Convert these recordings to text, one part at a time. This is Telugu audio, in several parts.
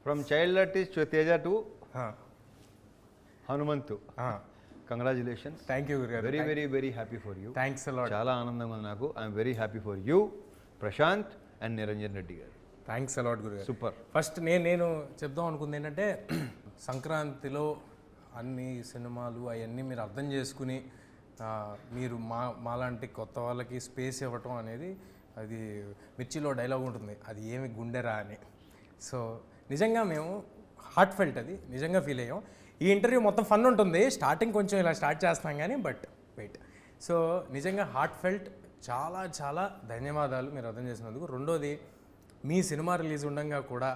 From child artist Teja to Hanumanthu. Congratulations. Thank you గురుగారు. Very very very happy for you. Thanks a lot. చాలా ఆనందంగా ఉంది నాకు. I'm very happy for you, Prashanth and Niranjan Reddy garu. Thanks a lot గురుగారు. సూపర్. ఫస్ట్ నేను చెప్దాం అనుకుంది ఏంటంటే సంక్రాంతిలో అన్ని సినిమాలు అవన్నీ మీరు అర్థం చేసుకుని మీరు మాలాంటి కొత్త వాళ్ళకి స్పేస్ ఇవ్వటం అనేది, అది మిర్చిలో డైలాగ్ ఉంటుంది, అది ఏమి గుండెరా అని. సో నిజంగా మేము హార్ట్ ఫెల్ట్, అది నిజంగా ఫీల్ అయ్యాం. ఈ ఇంటర్వ్యూ మొత్తం ఫన్ ఉంటుంది, స్టార్టింగ్ కొంచెం ఇలా స్టార్ట్ చేస్తాం కానీ బట్ వెయిట్. సో నిజంగా హార్ట్ ఫెల్ట్, చాలా చాలా ధన్యవాదాలు మీరు అర్థం చేసినందుకు. రెండోది, మీ సినిమా రిలీజ్ ఉండగా కూడా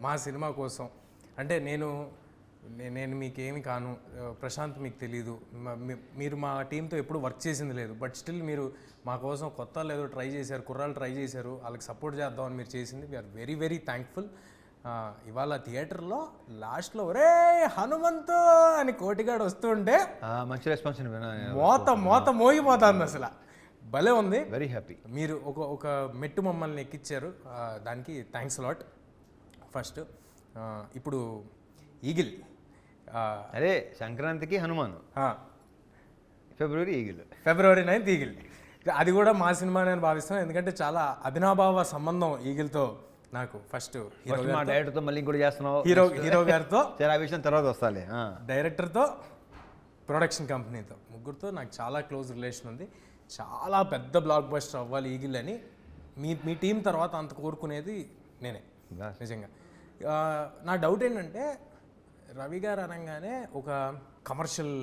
మా సినిమా కోసం, అంటే నేను మీకేమి కాను, ప్రశాంత్ మీకు తెలీదు, మీరు మా టీంతో ఎప్పుడు వర్క్ చేసింది లేదు, బట్ స్టిల్ మీరు మా కోసం కొత్త లేదో ట్రై చేశారు, కుర్రాళ్ళు ట్రై చేశారు, వాళ్ళకి సపోర్ట్ చేద్దామని మీరు చేసింది. We're very very thankful. ఇవాళ థియేటర్లో లాస్ట్లో ఒరే హనుమంతు అని కోటిగాడు వస్తుంటే మంచి రెస్పాన్స్, మోత మోగిపోతుంది అసలు. భలే ఉంది. Very happy. మీరు ఒక మెట్టు మమ్మల్ని ఎక్కించారు, దానికి థ్యాంక్స్ అలాట్. ఫస్ట్ ఇప్పుడు ఈగిల్, అదే సంక్రాంతికి హనుమాన్, ఫిబ్రవరి 9th ఈగిల్. అది కూడా మా సినిమా నేను భావిస్తున్నాను, ఎందుకంటే చాలా అభినాభావ సంబంధం ఈగిల్తో నాకు. ఫస్ట్ మా డైరెక్టర్తో మళ్ళీ ఇంకోటి చేస్తున్నావు, హీరో గారితో, ఆ విషయం తర్వాత వస్తాలే, డైరెక్టర్తో, ప్రొడక్షన్ కంపెనీతో, ముగ్గురితో నాకు చాలా క్లోజ్ రిలేషన్ ఉంది. చాలా పెద్ద బ్లాక్ బస్టర్ అవ్వాలి ఈగిల్ అని మీ టీం తర్వాత అంత కోరుకునేది నేనే నిజంగా. నా డౌట్ ఏంటంటే, రవి గారు అనగానే ఒక కమర్షియల్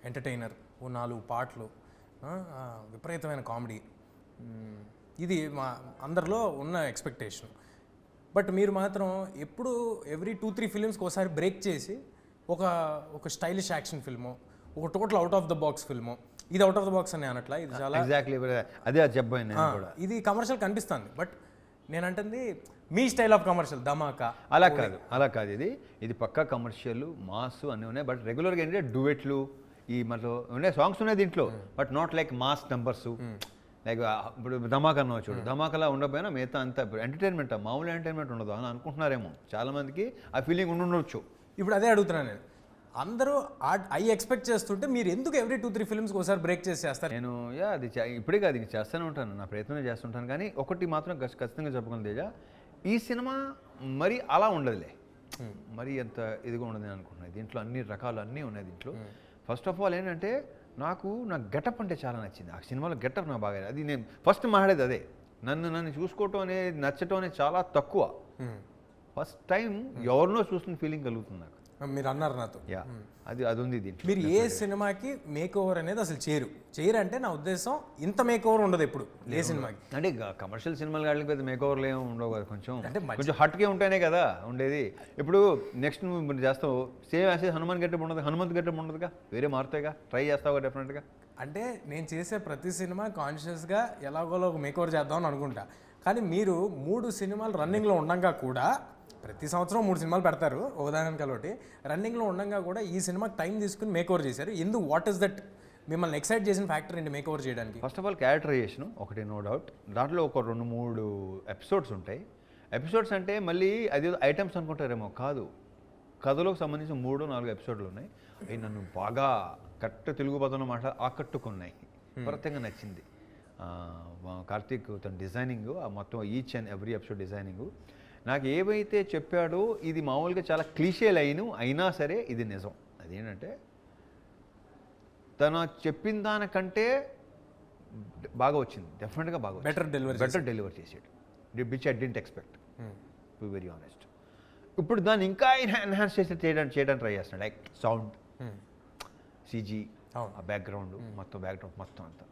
ఎంటర్టైనర్, ఓ 4 పాటలు, విపరీతమైన కామెడీ, ఇది మా అందరిలో ఉన్న ఎక్స్పెక్టేషన్. బట్ మీరు మాత్రం ఎప్పుడు ఎవ్రీ 2-3 ఫిలిమ్స్కి ఒకసారి బ్రేక్ చేసి ఒక స్టైలిష్ యాక్షన్ ఫిల్ము, ఒక total out of the box film. ఇది అవుట్ ఆఫ్ ద బాక్స్ అని అనట్లా, ఇది చాలా ఎగ్జాక్ట్లీ అదే చెప్పాను. ఇది కమర్షియల్ కనిపిస్తుంది, బట్ నేను అంటుంది మీ స్టైల్ ఆఫ్ కమర్షియల్, ధమాకా. అలా కాదు, ఇది పక్కా కమర్షియల్, మాస్ అన్నీ ఉన్నాయి. బట్ రెగ్యులర్గా ఏంటంటే డ్యూయెట్లు, ఈ మనలో ఉన్నాయి సాంగ్స్ ఉన్నాయి దీంట్లో, but not like mass numbers. Like ఇప్పుడు ధమాకా అన్న చూడు, ధమాకాలా ఉండకపోయినా మిగతా అంతా ఎంటర్టైన్మెంట్, మామూలు ఎంటర్టైన్మెంట్ ఉండదు అని అనుకుంటున్నారేమో చాలామందికి, ఆ ఫీలింగ్ ఉండొచ్చు. ఇప్పుడు అదే అడుగుతున్నాను నేను, అందరూ ఐ ఎక్స్పెక్ట్ చేస్తుంటే మీరు ఎందుకు ఎవ్రీ 2-3 ఫిల్మ్స్కి ఒకసారి బ్రేక్ చేసి చేస్తారు? నేను అది ఇప్పుడే కాదు, ఇది చేస్తూనే ఉంటాను, నా ప్రయత్నం చేస్తుంటాను. కానీ ఒకటి మాత్రం ఖచ్చితంగా చెప్పగలను తేజ, ఈ సినిమా మరి అలా ఉండదులే, మరి అంత ఇదిగా ఉండదు నేను అనుకుంటున్నాను. దీంట్లో అన్ని రకాలు అన్నీ ఉన్నాయి దీంట్లో. ఫస్ట్ ఆఫ్ ఆల్ ఏంటంటే, నా గెటప్ అంటే చాలా నచ్చింది. ఆ సినిమాలో గెటప్ నాకు బాగా, అది నేను ఫస్ట్ మాట్లాడేది అదే. నన్ను చూసుకోవటం అనేది, నచ్చటం అనేది చాలా తక్కువ. ఫస్ట్ టైం ఎవరినో చూస్తున్న ఫీలింగ్ కలుగుతుంది నాకు. మీరు అన్నారు నాతో, అది ఉంది దీంట్లో. మీరు ఏ సినిమాకి మేక్ ఓవర్ అనేది అసలు చేయరు అంటే నా ఉద్దేశం, ఇంత మేక్ ఓవర్ ఉండదు ఎప్పుడు ఏ సినిమాకి. అంటే కమర్షియల్ సినిమాలు కాళ్ళకి పెద్ద మేక్ ఓవర్లు ఏమి ఉండవు కదా, కొంచెం హట్కే ఉంటేనే కదా ఉండేది. ఇప్పుడు నెక్స్ట్ నువ్వు చేస్తావు సేమ్ యాసేజ్ హనుమాన్ గెటప్ ఉండదు, హనుమంత్ గెటప్ ఉండదుగా, వేరే మారుతాయిగా, ట్రై చేస్తావుగా డెఫినెట్గా. అంటే నేను చేసే ప్రతి సినిమా కాన్షియస్గా ఎలాగోలో ఒక మేక్ ఓవర్ చేద్దామని అనుకుంటా. కానీ మీరు 3 సినిమాలు రన్నింగ్లో ఉండగా కూడా, ప్రతి సంవత్సరం 3 సినిమాలు పెడతారు ఒకదానికి ఒకటి, రన్నింగ్లో ఉండగా కూడా ఈ సినిమాకి టైం తీసుకుని మేక్ ఓవర్ చేశారు. ఎందుకు, వాట్ ఈస్ దట్ మిమ్మల్ని ఎక్సైట్ చేసిన ఫ్యాక్టర్ ఏంటి మేక్ ఓవర్ చేయడానికి? ఫస్ట్ ఆఫ్ ఆల్ క్యారెక్టరైజేషన్ ఒకటి, నో డౌట్. దాంట్లో ఒక 2-3 ఎపిసోడ్స్ ఉంటాయి. ఎపిసోడ్స్ అంటే మళ్ళీ అది ఐటమ్స్ అనుకుంటారేమో, కాదు, కథలోకి సంబంధించిన 3-4 ఎపిసోడ్లు ఉన్నాయి. అవి నన్ను బాగా కరెక్ట్ తెలుగు పదంలో ఆకట్టుకున్నాయి, విపరీతంగా నచ్చింది. కార్తీక్ తన డిజైనింగ్, ఆ మొత్తం each and every episode designing నాకు ఏవైతే చెప్పాడో, ఇది మామూలుగా చాలా క్లీషే లైన్ అయినా సరే ఇది నిజం. అదేంటంటే, తను చెప్పిన దానికంటే బాగా వచ్చింది, డెఫినెట్గా బాగా, బెటర్ డెలివర్ చేసాడు, which I didn't expect, to be very honest. ఇప్పుడు దాన్ని ఇంకా ఎన్హాన్స్ చేయడానికి ట్రై చేస్తున్నాడు. లైక్ సౌండ్, సిజీ, ఆ బ్యాక్గ్రౌండ్ మొత్తం అంతా.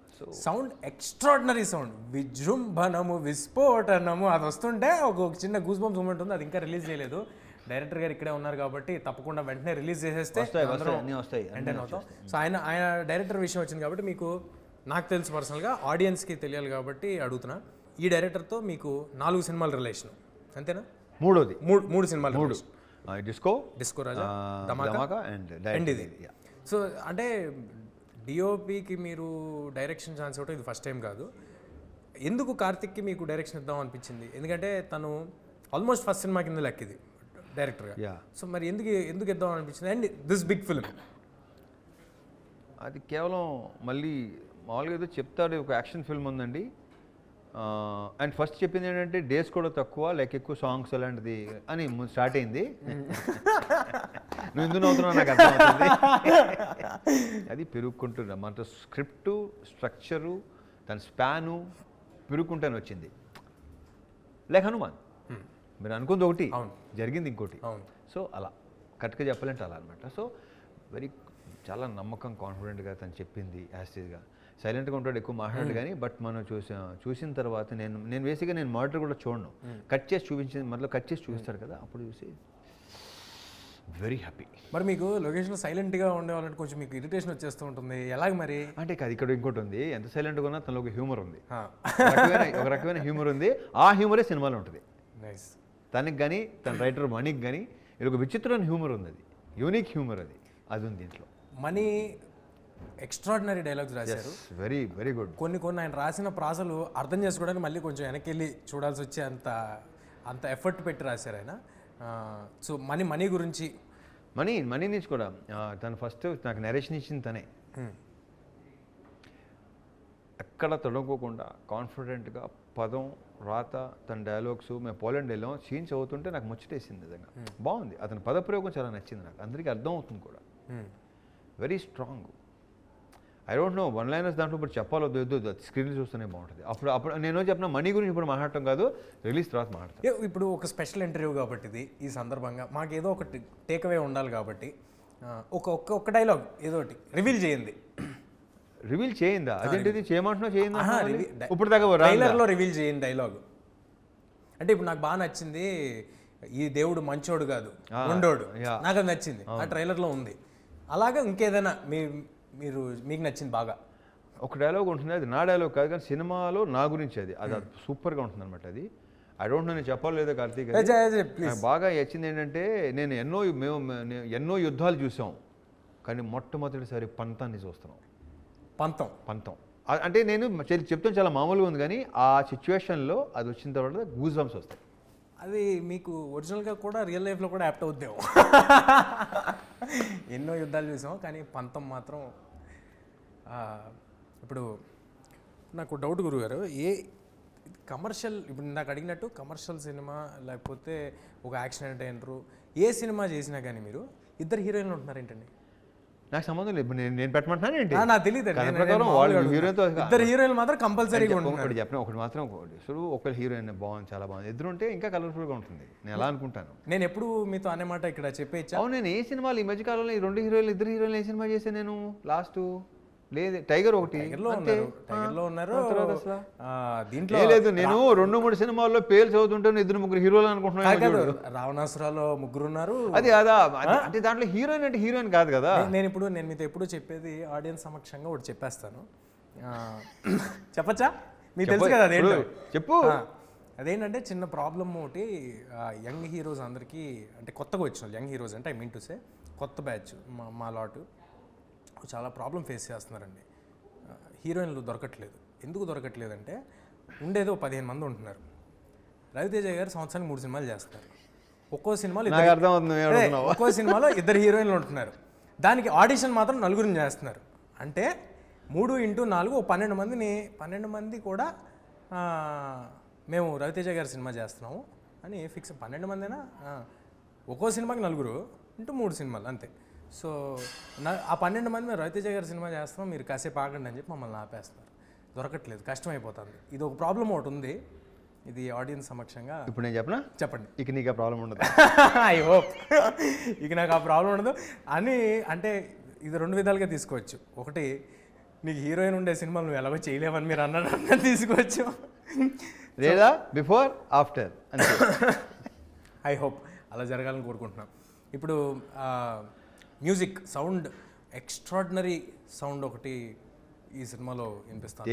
సౌండ్ ఎక్స్ట్రాడినరీ సౌండ్, విజృంభణము, విస్ఫోటనము, అది వస్తుంటే ఒక చిన్న గూస్ బంప్స్ మూమెంట్ ఉంది. అది ఇంకా రిలీజ్ చేయలేదు, డైరెక్టర్ గారు ఇక్కడే ఉన్నారు కాబట్టి తప్పకుండా వెంటనే రిలీజ్ చేసేస్తే ఎంటర్టైన్ అవుతాం. సో ఆయన డైరెక్టర్ విషయం వచ్చింది కాబట్టి, మీకు నాకు తెలుసు పర్సనల్గా, ఆడియన్స్కి తెలియాలి కాబట్టి అడుగుతున్నా. ఈ డైరెక్టర్తో మీకు 4 సినిమాల రిలేషన్ అంతేనా? మూడు సినిమాలు, డిస్కో రాజా, ధమాకా అండ్ ఇది. సో అంటే డిఓపికి మీరు డైరెక్షన్ ఛాన్స్ ఇవ్వటం ఇది ఫస్ట్ టైం కాదు. ఎందుకు కార్తిక్కి మీకు డైరెక్షన్ ఇద్దాం అనిపించింది? ఎందుకంటే తను ఆల్మోస్ట్ ఫస్ట్ సినిమా కింద లెక్క ఇది, డైరెక్టర్గా. యా, సో మరి ఎందుకు ఇద్దాం అనిపించింది అండ్ దిస్ బిగ్ ఫిల్మ్? అది కేవలం మళ్ళీ మామూలుగా ఏదో చెప్తాడు, ఒక యాక్షన్ ఫిల్మ్ ఉందండి. అండ్ ఫస్ట్ చెప్పింది ఏంటంటే డేస్ కూడా తక్కువ, లైక్ ఎక్కువ సాంగ్స్ అలాంటిది అని స్టార్ట్ అయింది. నువ్వు ఎందుకు నవ్వుతున్నావు నాకు అర్థమవుతుంది. అది పెరుగుకుంటున్నా మన స్క్రిప్టు స్ట్రక్చరు దాని స్పాను పెరుగుకుంటానే వచ్చింది. లైక్ హనుమాన్, మీరు అనుకుంది ఒకటి, జరిగింది ఇంకోటి. సో అలా కరెక్ట్గా చెప్పాలంటే అలా అనమాట. సో వెరీ చాలా నమ్మకం, కాన్ఫిడెంట్గా తను చెప్పింది యాస్టీజ్గా. సైలెంట్గా ఉంటాడు, ఎక్కువ మాట్లాడు కానీ, బట్ మనం చూసిన తర్వాత నేను బేసిక్గా నేను మానిటర్ కూడా చూడను, కట్ చేసి చూపించింది మళ్ళీ కట్ చేసి చూపిస్తాడు కదా, అప్పుడు చూసి వెరీ హ్యాపీ. మరి మీకు లొకేషన్లో సైలెంట్గా ఉండేవాళ్ళంటే కొంచెం మీకు ఇరిటేషన్ వచ్చేస్తూ ఉంటుంది, ఎలాగ మరి? అంటే అది ఇక్కడ ఇంకోటి ఉంది, ఎంత సైలెంట్గా ఉన్నా తనలో ఒక హ్యూమర్ ఉంది, ఒక రకమైన హ్యూమర్ ఉంది. ఆ హ్యూమరే సినిమాలో ఉంటుంది. నైస్. తనకి కానీ తన రైటర్ మనీకి కానీ ఇది ఒక విచిత్రమైన హ్యూమర్ ఉంది, అది యూనిక్ హ్యూమర్, అది ఉంది దీంట్లో. మనీ ఎక్స్ట్రాడినరీ డైలాగ్స్ రాశారు, వెరీ వెరీ గుడ్. కొన్ని ఆయన రాసిన ప్రాసలు అర్థం చేసుకోవడానికి మళ్ళీ కొంచెం వెనక్కి వెళ్ళి చూడాల్సి వచ్చే అంత ఎఫర్ట్ పెట్టి రాశారు ఆయన. సో మనీ గురించి మనీ నుంచి కూడా తను ఫస్ట్ నాకు నరేషన్ ఇచ్చింది తనే. ఎక్కడ తొడగకోకుండా కాన్ఫిడెంట్గా పదం రాత తన డైలాగ్స్, మేము పోలాండ్ వెళ్ళాం, సీన్స్ అవుతుంటే నాకు ముచ్చటేసింది నిజంగా. బాగుంది, అతని పదప్రయోగం చాలా నచ్చింది నాకు, అందరికీ అర్థం అవుతుంది కూడా. Very strong. I don't know one liners దాంట్లో ఇప్పుడు చెప్పాలొద్దు, స్క్రీన్ చూస్తూనే బాగుంటుంది. అప్పుడు నేను చెప్పిన మనీ గురించి ఇప్పుడు మాట్లాడటం కాదు, రిలీజ్ తర్వాత మాట్లాడతాను. ఇప్పుడు ఒక స్పెషల్ ఇంటర్వ్యూ కాబట్టి ఇది, ఈ సందర్భంగా మాకు ఏదో ఒక టేక్అవే ఉండాలి కాబట్టి ఒక డైలాగ్ ఏదో ఒకటి రివీల్ చేయండి. రివీల్ చేయిందా? అదేంటిది చేయమంటున్నా చేయిందా? ఇప్పుడు దాకా ట్రైలర్లో రివీల్ చేయండి డైలాగ్. అంటే ఇప్పుడు నాకు బాగా నచ్చింది, ఈ దేవుడు మంచోడు కాదు ఉండోడు, నాకు అది నచ్చింది, ఆ ట్రైలర్లో ఉంది. అలాగే ఇంకేదైనా మీకు నచ్చింది బాగా ఒక డైలాగ్ ఉంటుంది, అది నా డైలాగ్ కాదు కానీ సినిమాలో నా గురించి అది సూపర్గా ఉంటుంది అనమాట. అది ఐ డోంట్ నో, నేను చెప్పాలి లేదా కార్తీక్, బాగా నచ్చింది ఏంటంటే నేను ఎన్నో యుద్ధాలు చూసాం కానీ మొట్టమొదటిసారి పంతాన్ని చూస్తున్నాం. పంతం అంటే నేను చెప్తాను చాలా మామూలుగా ఉంది కానీ ఆ సిచ్యువేషన్లో అది వచ్చిన తర్వాత గూస్ బంప్స్ వస్తాయి. అది మీకు ఒరిజినల్గా కూడా రియల్ లైఫ్లో కూడా యాప్ట్ అవుద్దాం. ఎన్నో యుద్ధాలు చూసాం కానీ పంతం మాత్రం. ఇప్పుడు నాకు డౌట్ గురుగారు, కమర్షియల్, ఇప్పుడు నాకు అడిగినట్టు కమర్షియల్ సినిమా లేకపోతే ఒక యాక్షన్ ఎంటర్టైనరు ఏ సినిమా చేసినా కానీ మీరు ఇద్దరు హీరోయిన్లు ఉంటున్నారు ఏంటండి? నాకు సంబంధం లేదు, నేను పెట్టమంటున్నాను ఏంటి నాకు తెలియదు. ఇద్దరు హీరోయిన్లు మాత్రం కంపల్సరీగా ఉంటుంది. చెప్పిన ఒకటి మాత్రం ఒకరి హీరోయిన్ బాగుంది, చాలా బాగుంది, ఇద్దరు ఉంటే ఇంకా కలర్ఫుల్గా ఉంటుంది, నేను ఎలా అనుకుంటాను. నేను ఎప్పుడు మీతో అనే మాట ఇక్కడ చెప్పేచ్చా? అవును, నేను ఏ సినిమాలు ఈ మధ్యకాలంలో ఈ రెండు హీరోయిన్లు ఇద్దరు హీరోయిన్లు ఏ సినిమా చేశాను నేను లాస్ట్? లేదు, టైగర్ ఒకటి, టైగర్లో ఉన్నారు. దీంట్లో లేదు, నేను 2-3 సినిమాల్లో పేర్లు చదువుతుంటే 2-3 హీరోలు అనుకుంటున్నాను. రావణాసురాలో 3 ఉన్నారు. అది అంటే దాంట్లో హీరోయిన్ అంటే హీరోయిన్ కాదు కదా. నేను మీతో ఎప్పుడు చెప్పేది ఆడియన్స్ సమక్షంగా ఒకటి చెప్పేస్తాను, చెప్పచ్చా? మీకు తెలుసు కదా అదేంటో. చెప్పు. అదేంటంటే చిన్న ప్రాబ్లమ్ ఒకటి, యంగ్ హీరోస్ అందరికీ, అంటే కొత్తగా వచ్చిన యంగ్ హీరోస్ అంటే ఐ మీన్ టు సే కొత్త బ్యాచ్ మా లాటు చాలా ప్రాబ్లం ఫేస్ చేస్తున్నారండి. హీరోయిన్లు దొరకట్లేదు. ఎందుకు దొరకట్లేదంటే ఉండేదో 15 మంది ఉంటున్నారు. రవితేజ గారు సంవత్సరానికి 3 సినిమాలు చేస్తారు. ఒక్కో సినిమాలో 2 హీరోయిన్లు ఉంటున్నారు. దానికి ఆడిషన్ మాత్రం 4 చేస్తున్నారు. అంటే 3x4 12 మంది కూడా మేము రవితేజ గారి సినిమా చేస్తున్నాము అని ఫిక్స్. 12 మందినా, ఒక్కో సినిమాకి 4 ఇంటూ 3 సినిమాలు అంతే. సో ఆ 12 మంది మేము రవితేజ గారి సినిమా చేస్తున్నాం, మీరు కాసేపు ఆగండి అని చెప్పి మమ్మల్ని ఆపేస్తున్నారు. దొరకట్లేదు, కష్టమైపోతుంది. ఇది ఒక ప్రాబ్లం ఒకటి ఉంది. ఇది ఆడియన్స్ సమక్షంగా ఇప్పుడు నేను చెప్పండి. ఇక నీకు ఆ ప్రాబ్లం ఉండదు. ఐ హోప్ ఇక నాకు ఆ ప్రాబ్లం ఉండదు అని. అంటే ఇది 2 విధాలుగా తీసుకోవచ్చు. ఒకటి, నీకు హీరోయిన్ ఉండే సినిమాలు నువ్వు ఎలాగో చేయలేవని మీరు అన్నట్టు తీసుకోవచ్చు, లేదా బిఫోర్ ఆఫ్టర్. ఐ హోప్ అలా జరగాలని కోరుకుంటున్నాం. ఇప్పుడు మ్యూజిక్ సౌండ్, ఎక్స్ట్రాడినరీ సౌండ్ ఒకటి ఈ సినిమాలో వినిపిస్తాను.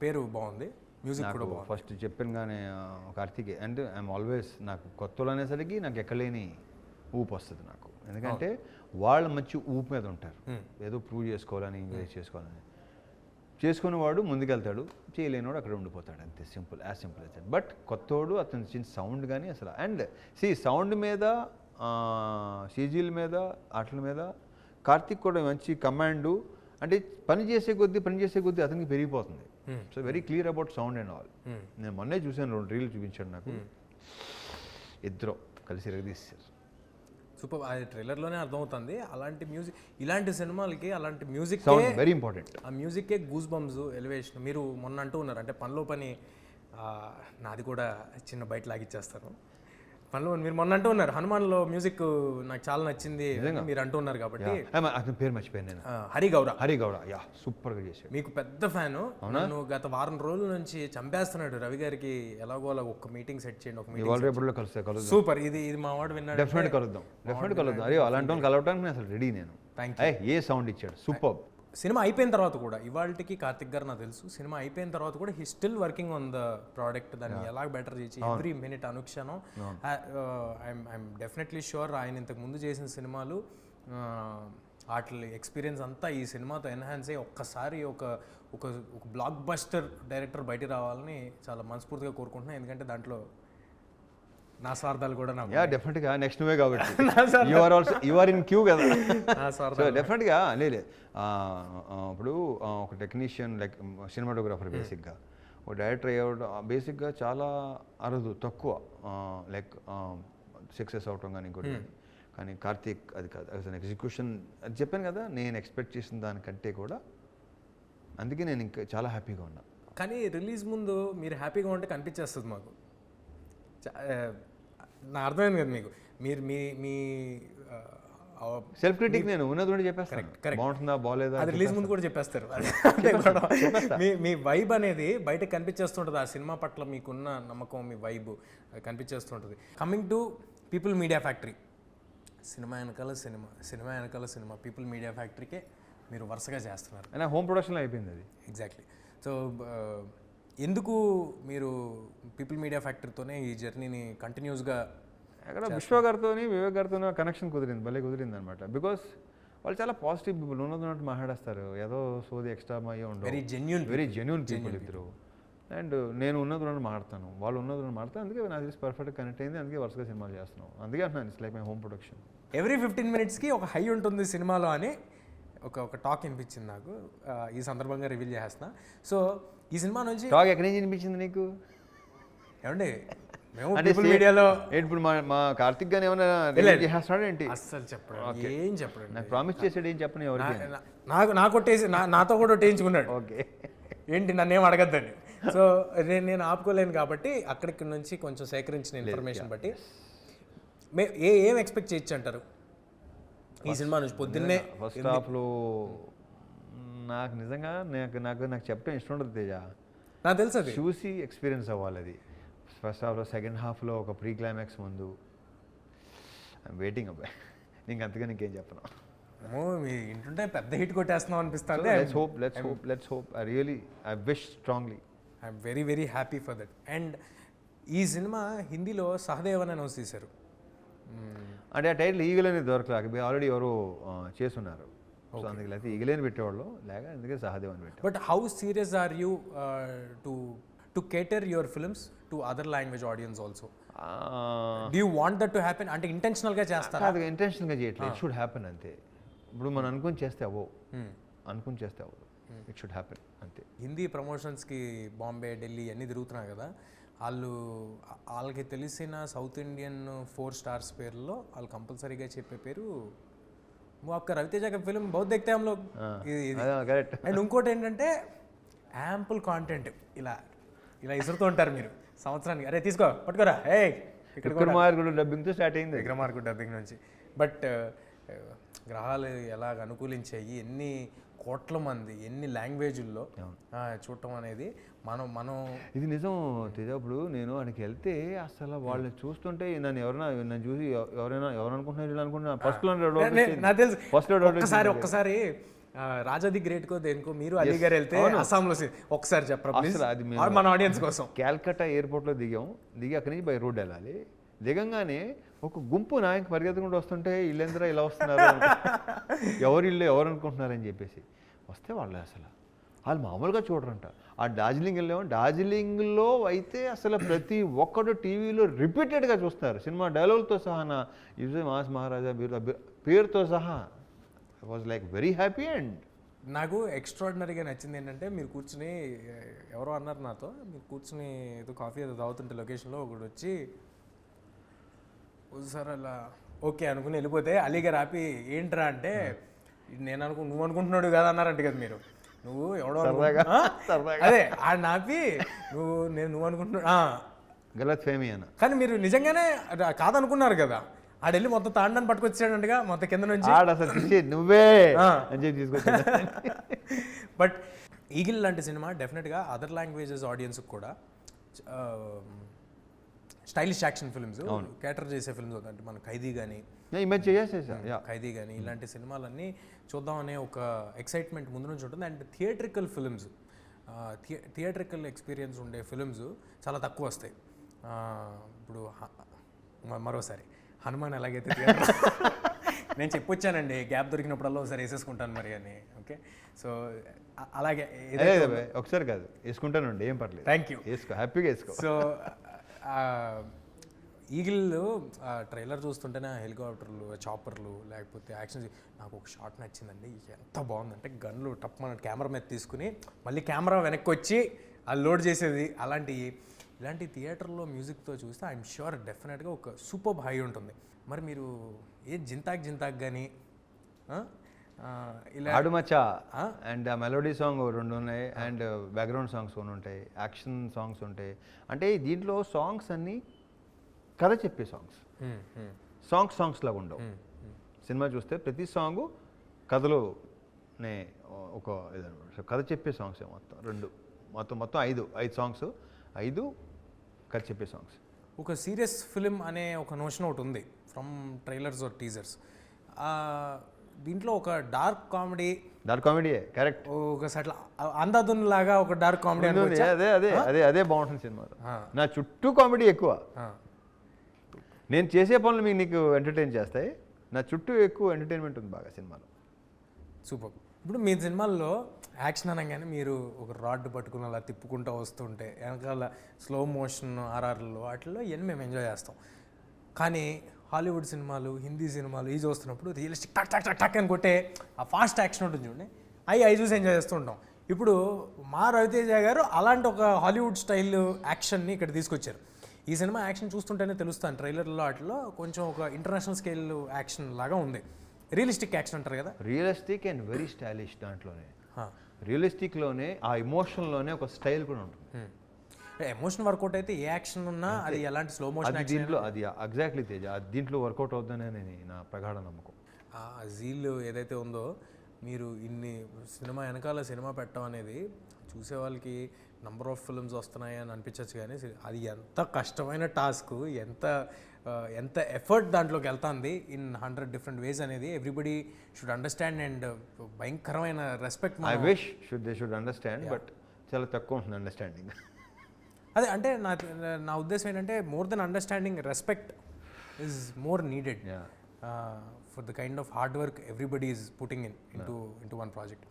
పేరు బాగుంది, మ్యూజిక్ కూడా బాగుంది. ఫస్ట్ చెప్పాను కానీ కార్తీక్ అంటే ఐఎమ్ ఆల్వేస్, నాకు కొత్తలో అనేసరికి నాకు ఎక్కలేని ఊపు వస్తుంది నాకు. ఎందుకంటే వాళ్ళు మంచి ఊపు మీద ఉంటారు, ఏదో ప్రూవ్ చేసుకోవాలని, ఎంకరేజ్ చేసుకోవాలని. చేసుకునేవాడు ముందుకెళ్తాడు, చేయలేనివాడు అక్కడ ఉండిపోతాడు, అంతే. Simple, as simple as that. But కొత్తోడు అతను చిన్న సౌండ్ కానీ అసలు, అండ్ సౌండ్ మీద, సీజీల మీద, వాటి మీద కార్తిక్ కూడా మంచి కమాండు. అంటే పని చేసే కొద్దీ అతనికి పెరిగిపోతుంది. So very clear about sound and all. నేను మొన్నే చూసాను, 2 రీల్ చూపించాడు నాకు. ఇద్దరు కలిసి ఎరగదీశారు. సూపర్. అది ట్రైలర్లోనే అర్థమవుతుంది. అలాంటి మ్యూజిక్, ఇలాంటి సినిమాలకి అలాంటి మ్యూజిక్, సౌండ్ వెరీ ఇంపార్టెంట్. ఆ మ్యూజిక్కే గూస్ బంప్స్, ఎలివేషన్. మీరు మొన్న అంటూ ఉన్నారు, అంటే పనిలో పని నాది కూడా చిన్న బయట లాగిచ్చేస్తాను. పనిలో మీరు మొన్న అంటూ ఉన్నారు, హనుమాన్లో మ్యూజిక్ నాకు చాలా నచ్చింది మీరు అంటూ ఉన్నారు కాబట్టి. అతని పేరు మర్చిపోయాను నేను. హరి గౌర, యా, సూపర్గా చేశాడు. మీకు పెద్ద ఫ్యాను. నన్ను గత వారం రోజుల నుంచి చంపేస్తున్నాడు. రవి గారికి ఎలాగో అలా ఒక మీటింగ్ సెట్ చేయండి, ఒక మీటింగ్. రేపటిలో కలుద్దాం. సూపర్. ఇది మా వాడు విన్నాడు. డెఫినెట్ కలుద్దాం. అరే అలాంటి వాళ్ళు కలవడానికి నేను అసలు రెడీ. నేను ఏ సౌండ్ ఇచ్చాడు, సూపర్. సినిమా అయిపోయిన తర్వాత కూడా, ఇవాళకి కార్తిక్ గారు నాకు తెలుసు, సినిమా అయిపోయిన తర్వాత కూడా he still working on the product. దాన్ని ఎలా బెటర్ చేసి every minute Anukshanam. I'm definitely sure ఆయన ఇంతకు ముందు చేసిన సినిమాలు వాటి ఎక్స్పీరియన్స్ అంతా ఈ సినిమాతో ఎన్హాన్స్ అయ్యి ఒక్కసారి ఒక ఒక బ్లాక్ బస్టర్ డైరెక్టర్ బయటికి రావాలని చాలా మనస్ఫూర్తిగా కోరుకుంటున్నాను. ఎందుకంటే దాంట్లో నా స్వార్థాలు కూడా నాకు. డెఫినెట్గా నెక్స్ట్ నువ్వే కాబట్టి యు ఆర్ ఇన్ క్యూ కదా. సో డెఫినెట్గా లేదు. ఇప్పుడు ఒక టెక్నీషియన్, లైక్ సినిమాటోగ్రాఫర్, బేసిక్గా ఒక డైరెక్టర్ అయ్యేవాడు బేసిక్గా చాలా అరుదు, తక్కువ, లైక్ సక్సెస్ అవటం కానీ ఇంకోటి. కానీ కార్తీక్ అది కాదు, అసలు ఎగ్జిక్యూషన్ అది చెప్పాను కదా, నేను ఎక్స్పెక్ట్ చేసిన దానికంటే కూడా. అందుకే నేను ఇంకా చాలా హ్యాపీగా ఉన్నా. కానీ రిలీజ్ ముందు మీరు హ్యాపీగా ఉంటే కనిపించేస్తుంది మాకు. నా అర్థమైంది కదా మీకు. మీరు మీ సెల్ఫ్ క్రిటిక్ నేను ఉన్నది చెప్పేస్తాను, బాగుంటుందా బాగాలేదా అది రిలీజ్ ముందు కూడా చెప్పేస్తారు. మీ వైబ్ అనేది బయటకు కనిపించేస్తుంటుంది. ఆ సినిమా పట్ల మీకున్న నమ్మకం, మీ వైబ్ కనిపించేస్తుంటుంది. Coming to People Media Factory, సినిమా వెనకాల సినిమా పీపుల్ మీడియా ఫ్యాక్టరీకే మీరు వరుసగా చేస్తున్నారు. అయినా హోమ్ ప్రొడక్షన్లో అయిపోయింది అది. ఎగ్జాక్ట్లీ. సో ఎందుకు మీరు పీపుల్ మీడియా ఫ్యాక్టరీతోనే ఈ జర్నీని కంటిన్యూస్గా? అక్కడ విశ్వ గారితో, వివేక్ గారితో కనెక్షన్ కుదిరింది, భలే కుదిరింది అనమాట. బికాస్ వాళ్ళు చాలా పాజిటివ్ పీపుల్, ఉన్నట్టు మాట్లాడేస్తారు, ఏదో సోది ఎక్స్ట్రా అయ్యో ఉండవు. వెరీ జెన్యూన్ పీపుల్ ఇద్దరు. అండ్ నేను ఉన్నది మాడతాను, వాళ్ళు ఉన్నది మాడతాను. అందుకే నాకు తెలిసి పర్ఫెక్ట్గా కనెక్ట్ అయింది. అందుకే వరుసగా సినిమాలు చేస్తున్నాం. అందుకే అంటున్నాను, it's like my home production. Every 15 minutesకి ఒక హై ఉంటుంది సినిమాలో అని ఒక టాక్ వినిపించింది నాకు. ఈ సందర్భంగా రివీల్ చేస్తున్నా. సో ఈ సినిమా నుంచి టాక్ ఎక్కడి నుంచి వినిపించింది నీకు? ఏమండి, మేము పీపుల్ మీడియాలో ఇప్పుడు మా కార్తిక్ గాని ఏమైనా చేస్తున్నాడు ఏంటి? అస్సలు చెప్పడు, ఏం చెప్పడు. నాకు ప్రామిస్ చేసాడు, ఏం చెప్పను ఎవరికి. నాకు కొట్టేసి నాతో కూడా కొట్టేయించుకున్నాడు. ఓకే, ఏంటి నన్ను ఏం అడగద్దని. సో నేను ఆపుకోలేను కాబట్టి అక్కడికి నుంచి కొంచెం సేకరించిన ఇన్ఫర్మేషన్ బట్టి ఏం ఎక్స్పెక్ట్ చేయొచ్చు అంటారు ఈ సినిమా నుంచి? పొద్దున్నే ఫస్ట్ హాఫ్లో నాకు నిజంగా నాకు చెప్పడం ఇష్టం ఉండదు తేజ. నాకు తెలుసు, అది చూసి ఎక్స్పీరియన్స్ అవ్వాలి. అది ఫస్ట్ హాఫ్లో, సెకండ్ హాఫ్లో ఒక ప్రీ క్లైమాక్స్ ముందు ఐఎమ్ వెయిటింగ్ అబ్బాయి. నీకు అంతగా నీకేం చెప్పను. మీ ఇంటుంటే పెద్ద హిట్ కొట్టేస్తున్నాం అనిపిస్తుంది. Let's hope. I wish strongly. I'm very very happy for that. And ఈ సినిమా హిందీలో సహదేవ్ అని అనౌన్స్ చేశారు. అంటే ఆ టైటిల్ ఈగలేని దొరకలేక ఆల్రెడీ ఎవరు చేస్తున్నారు. సో అందుకే లేకపోతే ఈగలేని పెట్టేవాళ్ళు లేక, అందుకే సహదేవ్ అని పెట్టారు. But how serious are you to cater your films to other language audience also? Do you want that to happen? అంటే ఇంటెన్షనల్గా చేస్తారు? అది ఇంటెన్షనల్గా చేయట్లేదు, ఇట్ షుడ్ హ్యాపెన్ అంతే. ఇప్పుడు మనం అనుకుని చేస్తే అవ్వవు, ఇట్ షుడ్ హ్యాపెన్ అంతే. హిందీ ప్రమోషన్స్కి బాంబే, ఢిల్లీ అన్నీ తిరుగుతున్నారు కదా, వాళ్ళకి తెలిసిన సౌత్ ఇండియన్ 4 stars పేర్లలో వాళ్ళు కంపల్సరీగా చెప్పే పేరు वो आपका रवितेजा का फिल्म बहुत देखते हैं हम लोग. అండ్ ఇంకోటి ఏంటంటే యాంపుల్ కాంటెంట్ ఇలా ఇసురుతూ ఉంటారు మీరు సంవత్సరానికి. అరే తీసుకో, పట్టుకోరా, ఏ ఇక్కడ విక్రమార్కుడు డబ్బింగ్తో స్టార్ట్ అయింది. విక్రమార్కుడు డబ్బింగ్ నుంచి. బట్ గ్రహాలు ఎలాగ అనుకూలించాయి, ఎన్ని కోట్ల మంది ఎన్ని లాంగ్వేజ్ల్లో చూడటం అనేది మనం ఇది నిజం తేజ. ఇప్పుడు నేను అక్కడికి వెళ్తే అసలు వాళ్ళని చూస్తుంటే నన్ను చూసి ఎవరు అనుకుంటున్నారు నాకు తెలుసు. ఒక్కసారి రాజా ది గ్రేట్ కో దేనికో మీరు అలీ గారు వెళ్తే అస్సాంలో ఒకసారి చెప్పండి మన ఆడియన్స్ కోసం. క్యాల్కటా ఎయిర్పోర్ట్లో దిగి అక్కడి నుంచి బై రోడ్ వెళ్ళాలి. దిగంగానే ఒక గుంపు నాయకు పరిగెత్తుకుంటూ వస్తుంటే ఇల్లేంద్రా ఇలా వస్తున్నారు, ఎవరు అనుకుంటున్నారని చెప్పేసి వస్తే వాళ్ళు అసలు వాళ్ళు మామూలుగా చూడరంట. ఆ డార్జిలింగ్ వెళ్ళాము, డార్జిలింగ్లో అయితే అసలు ప్రతి ఒక్కడు టీవీలో రిపీటెడ్గా చూస్తారు సినిమా డైలాగులతో సహా. నా యూజే మాస్ మహారాజా పేరుతో సహా. I was like very happy. And నాకు ఎక్స్ట్రాడినరీగా నచ్చింది ఏంటంటే మీరు కూర్చుని, ఎవరో అన్నారు నాతో, మీరు కూర్చుని ఏదో కాఫీ ఏదో తాగుతుంటే లొకేషన్లో ఒకడు వచ్చి సార్ అలా ఓకే అనుకుని వెళ్ళిపోతే అలీగారు ఆపి ఏంట్రా అంటే నేను నువ్వు అనుకుంటున్నాడు కదా అన్నారంట కదా మీరు. నువ్వు ఎవడో అదే ఆడ నాపి నువ్వు అనుకుంటున్నాడు గలత్ ఫేమీ అన్న. కానీ మీరు నిజంగానే కాదనుకున్నారు కదా. ఆడెళ్ళి మొత్తం తాండాన్ని పట్టుకొచ్చాడంటగా మొత్తం కింద నుంచి. నువ్వే అని చెప్పి తీసుకొచ్చా. బట్ ఈగిల్ లాంటి సినిమా డెఫినెట్గా అదర్ లాంగ్వేజెస్ ఆడియన్స్కి కూడా స్టైలిష్ యాక్షన్ ఫిల్మ్స్ క్యాటర్ చేసే ఫిల్మ్స్ అంటే మన ఖైదీ కానీ ఖైదీ కానీ ఇలాంటి సినిమాలన్నీ చూద్దామనే ఒక ఎక్సైట్మెంట్ ముందు నుంచి ఉంటుంది. And theatrical films, theatrical experience ఉండే ఫిల్మ్స్ చాలా తక్కువ వస్తాయి. ఇప్పుడు మరోసారి హనుమాన్ ఎలాగైతే నేను చెప్పొచ్చానండి, గ్యాప్ దొరికినప్పుడల్లా ఒకసారి వేసేసుకుంటాను మరి అని. ఓకే, సో అలాగే ఒకసారి కాదు వేసుకుంటానండి, ఏం పర్లేదు. థ్యాంక్ యూ, వేసుకో, హ్యాపీగా వేసుకో. సో ఈగిల్ ట్రైలర్ చూస్తుంటేనే హెలికాప్టర్లు, చాపర్లు, లేకపోతే యాక్షన్, నాకు ఒక షాట్ నచ్చిందండి. ఎంత బాగుందంటే గన్లు టప్ మన కెమెరా మీద తీసుకుని మళ్ళీ కెమెరా వెనక్కి వచ్చి అది లోడ్ చేసేది. ఇలాంటి థియేటర్లో మ్యూజిక్తో చూస్తే ఐఎమ్ ష్యూర్ డెఫినెట్గా ఒక సూపర్ హై ఉంటుంది. మరి మీరు జింతాక్ కానీ ఇలా ఆడుమచ్చా అండ్ మెలోడీ సాంగ్ 2 ఉన్నాయి, అండ్ బ్యాక్గ్రౌండ్ సాంగ్స్ కొన్ని ఉంటాయి, యాక్షన్ సాంగ్స్ ఉంటాయి. అంటే దీంట్లో సాంగ్స్ అన్నీ కథ చెప్పే సాంగ్స్ లాగా ఉండవు. సినిమా చూస్తే ప్రతి సాంగు కథలోనే ఒక ఇదనమాట, కథ చెప్పే సాంగ్స్ మొత్తం 5 సాంగ్స్, 5 కథ చెప్పే సాంగ్స్. ఒక సీరియస్ ఫిలిం అనే ఒక నోషన్ ఒకటి ఉంది ఫ్రమ్ ట్రైలర్స్ ఆర్ టీజర్స్. దీంట్లో ఒక డార్క్ కామెడీ కరెక్ట్, ఒక సట్ల అందాదున్ లాగా ఒక డార్క్ కామెడీ అదే బాగుంటుంది సినిమాలో. నా చుట్టూ కామెడీ ఎక్కువ, నేను చేసే పనులు నీకు ఎంటర్టైన్ చేస్తాయి, నా చుట్టూ ఎక్కువ ఎంటర్టైన్మెంట్ ఉంది బాగా సినిమాలో. సూపర్. ఇప్పుడు మీ సినిమాల్లో యాక్షన్ అనగానే మీరు ఒక రాడ్ పట్టుకుని అలా తిప్పుకుంటూ వస్తుంటే వెనకాల స్లో మోషన్ ఆర్ఆర్లో వాటిల్లో ఇవన్నీ మేము ఎంజాయ్ చేస్తాం. కానీ హాలీవుడ్ సినిమాలు, హిందీ సినిమాలు ఇవి చూస్తున్నప్పుడు రియలిస్టిక్ టక్ టక్ టక్ టక్ అని కొట్టే ఆ ఫాస్ట్ యాక్షన్ ఉంటుంది చూడండి, అవి చూసి ఎంజాయ్ చేస్తూ ఉంటాం. ఇప్పుడు మా రవితేజ గారు అలాంటి ఒక హాలీవుడ్ స్టైల్ యాక్షన్ని ఇక్కడ తీసుకొచ్చారు. ఈ సినిమా యాక్షన్ చూస్తుంటేనే తెలుస్తాను, ట్రైలర్లో వాటిలో కొంచెం ఒక ఇంటర్నేషనల్ స్కేల్ యాక్షన్ లాగా ఉంది. రియలిస్టిక్ యాక్షన్ అంటారు కదా, రియలిస్టిక్ అండ్ వెరీ స్టైలిష్. దాంట్లోనే రియలిస్టిక్లోనే ఆ ఎమోషన్లోనే ఒక స్టైల్ కూడా ఉంటుంది. ఎమోషన్ వర్కౌట్ అయితే ఏ యాక్షన్ ఉన్నా అది ఎలాంటి స్లో మోషన్ దీంట్లో అది ఎగ్జాక్ట్లీ తేజ, దీంట్లో వర్కౌట్ అవుతుందని నా ప్రగాఢ నమ్మకం. ఆ జీల్ ఏదైతే ఉందో, మీరు ఇన్ని సినిమా పెట్టడం అనేది చూసే వాళ్ళకి నంబర్ ఆఫ్ ఫిల్మ్స్ వస్తున్నాయి అని అనిపించచ్చు, కానీ అది ఎంత కష్టమైన టాస్క్, ఎంత ఎఫర్ట్ దాంట్లోకి వెళ్తుంది ఇన్ 100 డిఫరెంట్ వేస్ అనేది ఎవ్రీబడి షుడ్ అండర్స్టాండ్. అండ్ భయంకరమైన respect. I wish they should understand, but చాలా తక్కువ ఉంటుంది అండర్స్టాండింగ్. అదే అంటే నా ఉద్దేశం ఏంటంటే more than understanding, respect is more needed for the kind of hard work everybody is putting into one project.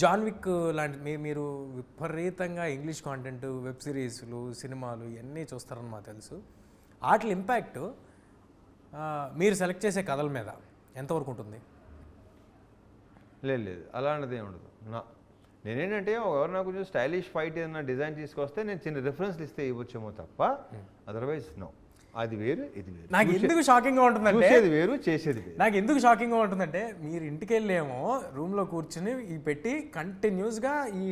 John Wick లాంటి మీరు విపరీతంగా ఇంగ్లీష్ కాంటెంట్, వెబ్ సిరీస్లు, సినిమాలు ఇవన్నీ చూస్తారని మాకు తెలుసు. వాటి ఇంపాక్ట్ మీరు సెలెక్ట్ చేసే కథల మీద ఎంతవరకు ఉంటుంది? లేదు అలాంటిది ఏమి ఉండదు. నేనేంటంటే ఎవరు నాకు కొంచెం స్టైలిష్ ఫైట్ ఏదైనా డిజైన్ తీసుకొస్తే నేను చిన్న రిఫరెన్స్లు ఇస్తే ఇవ్వచ్చేమో తప్ప, అదర్వైజ్ నో. అది వేరు, ఇది వేరు. నాకు ఎందుకు షాకింగ్గా ఉంటుందంటే వేరు, చేసేది వేరు. నాకు ఎందుకు షాకింగ్గా ఉంటుందంటే మీరు ఇంటికి వెళ్ళేమో రూమ్లో కూర్చుని పెట్టి కంటిన్యూస్గా ఈ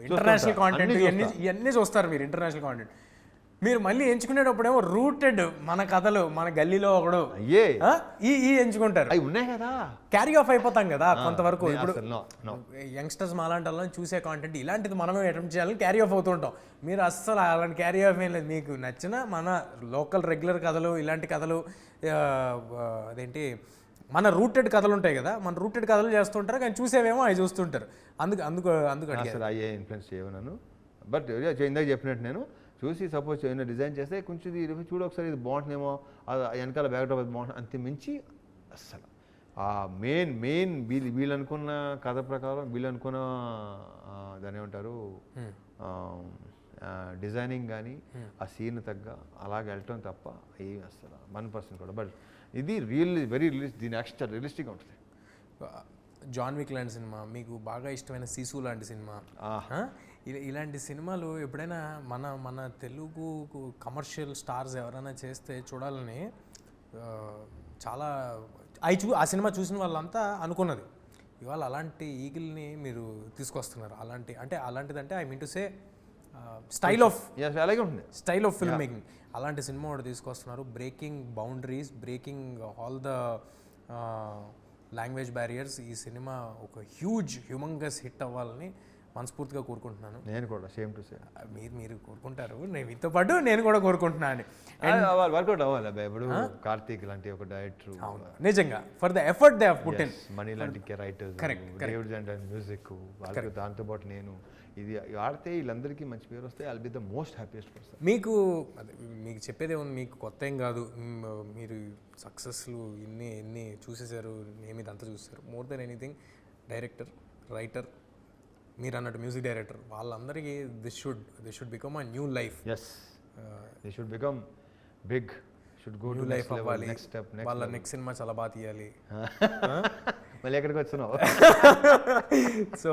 ఇంటర్నేషనల్ కాంటెంట్ ఇవన్నీ చూస్తారు మీరు. ఇంటర్నేషనల్ కాంటెంట్ మీరు మళ్ళీ ఎంచుకునేటప్పుడేమో రూటెడ్ మన కథలు, మన గల్లీలో ఒకడు ఈ ఎంచుకుంటారు. అవి ఉన్నాయి కదా, క్యారీ ఆఫ్ అయిపోతాం కదా కొంతవరకు. ఇప్పుడు యంగ్స్టర్స్ మాలాంటి వాళ్ళని చూసే కాంటెంట్ ఇలాంటిది మనమే అటెంప్ట్ చేయాలని క్యారీ ఆఫ్ అవుతుంటాం. మీరు అస్సలు అలాంటి క్యారీ ఆఫ్ ఏం లేదు. మీకు నచ్చిన మన లోకల్ రెగ్యులర్ కథలు, ఇలాంటి కథలు, అదేంటి మన రూటెడ్ కథలు ఉంటాయి కదా, మన రూటెడ్ కథలు చేస్తుంటారు, కానీ చూసేవేమో అవి చూస్తుంటారు. అందుకు అసలు అయ్యే ఇన్ఫ్లుయెన్స్ చేయను. బట్ ఇందాక చెప్పినట్టు నేను చూసి సపోజ్ ఏమైనా డిజైన్ చేస్తే కొంచెం ఇది చూడ ఒకసారి, ఇది బాగుంటుందేమో, వెనకాల బ్యాక్డ్రాప్ అది బాగుంటుంది, అంతే మించి అస్సలు ఆ మెయిన్ వీళ్ళు అనుకున్న కథ ప్రకారం వీళ్ళు అనుకున్న దాని ఏమంటారు డిజైనింగ్ కానీ ఆ సీన్ తగ్గ అలాగే వెళ్ళటం తప్ప ఏమి అసలు 1% కూడా. బట్ ఇది వెరీ దీని యాక్షన్ చాలా రియలిస్టిక్గా ఉంటుంది. జాన్ విక్ లాంటి సినిమా, మీకు బాగా ఇష్టమైన సీసు లాంటి సినిమా, ఇలాంటి సినిమాలు ఎప్పుడైనా మన తెలుగు కమర్షియల్ స్టార్స్ ఎవరైనా చేస్తే చూడాలని చాలా ఆ సినిమా చూసిన వాళ్ళంతా అనుకున్నది. ఇవాళ అలాంటి ఈగిల్ని మీరు తీసుకొస్తున్నారు. అలాంటిదంటే I mean to say style of film making సినిమా ఒకటి తీసుకొస్తున్నారు. Breaking boundaries, breaking all the language barriers. ఈ సినిమా ఒక హ్యూమంగస్ హిట్ అవ్వాలని మనస్ఫూర్తిగా కోరుకుంటున్నాను. నేను కూడా సేమ్ టు సేమ్. మీరు కోరుకుంటారు, మీతో పాటు నేను కూడా కోరుకుంటున్నాను. వర్కౌట్ అవ్వాలి ఇప్పుడు కార్తీక్ లాంటి ఒక డైరెక్టర్ నిజంగా for the effort they have put in, money లాంటి రైటర్స్, డేవిడ్ అండ్ మ్యూజిక్, వాళ్ళకి దాంతో పాటు నేను ఇది ఆడితే వీళ్ళందరికీ మంచి పేరు వస్తే I'll be the most happiest person. మీకు చెప్పేదే ఉంది, మీకు కొత్త ఏం కాదు. మీరు సక్సెస్లు ఎన్ని చూసేశారు, ఏమి ఇదంతా చూసారు. More than anything director, writer, మీరు అన్నట్టు మ్యూజిక్ డైరెక్టర్, వాళ్ళందరికీ this should become a new life. They should become big, should go to life అవ్వాలి. వాళ్ళ నెక్స్ట్ సినిమా చాలా బాగా తీయాలి. మళ్ళీ ఎక్కడికి వచ్చినావు? సో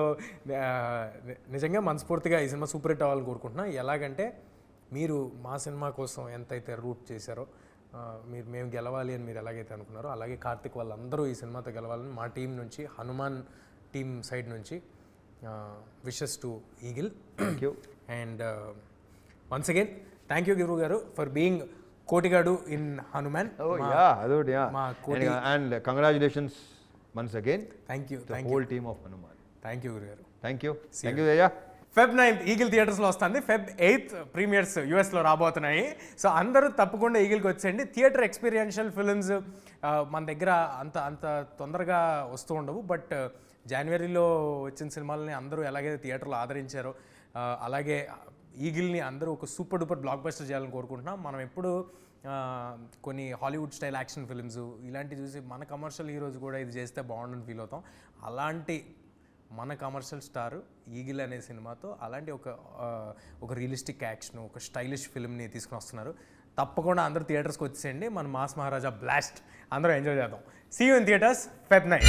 నిజంగా మనస్ఫూర్తిగా ఈ సినిమా సూపర్ హిట్ అవ్వాలని కోరుకుంటున్నా. ఎలాగంటే మీరు మా సినిమా కోసం ఎంతైతే రూట్ చేశారో, మేము గెలవాలి అని మీరు ఎలాగైతే అనుకున్నారో, అలాగే కార్తిక్ వాళ్ళందరూ ఈ సినిమాతో గెలవాలని మా టీం నుంచి, హనుమాన్ టీం సైడ్ నుంచి wishes to Eagle. Thank you. And once again thank you గురు గారు ఫర్ బీయింగ్ కోటిగాడు in Hanuman. And congratulations once again. Thank you. The whole team of Hanuman. Thank you, Gurugaru. Thank you. Thank you, Jaya. Feb 9th eagle థియేటర్స్లో వస్తుంది. Feb 8th ప్రీమియర్స్ యూఎస్లో రాబోతున్నాయి. సో అందరూ తప్పకుండా ఈగిల్కి వచ్చేయండి. థియేటర్ ఎక్స్పీరియన్షియల్ ఫిల్మ్స్ మన దగ్గర అంత తొందరగా వస్తూ ఉండవు. బట్ జనవరిలో వచ్చిన సినిమాలని అందరూ ఎలాగైతే థియేటర్లో ఆదరించారో, అలాగే ఈగిల్ని అందరూ ఒక సూపర్ డూపర్ బ్లాక్ బస్టర్ చేయాలని కోరుకుంటున్నాం. మనం ఎప్పుడు కొన్ని హాలీవుడ్ స్టైల్ యాక్షన్ ఫిల్మ్స్ ఇలాంటివి చూసి మన కమర్షియల్ హీరోస్ కూడా ఇది చేస్తే బాగుండని ఫీల్ అవుతాం. అలాంటి మన కమర్షియల్ స్టార్ ఈగిల్ అనే సినిమాతో అలాంటి ఒక రియలిస్టిక్ యాక్షన్, ఒక స్టైలిష్ ఫిల్మ్ని తీసుకుని వస్తున్నారు. తప్పకుండా అందరూ థియేటర్స్కి వచ్చేయండి. మన మాస్ మహారాజా బ్లాస్ట్ అందరూ ఎంజాయ్ చేద్దాం. See you in theatres Feb 9.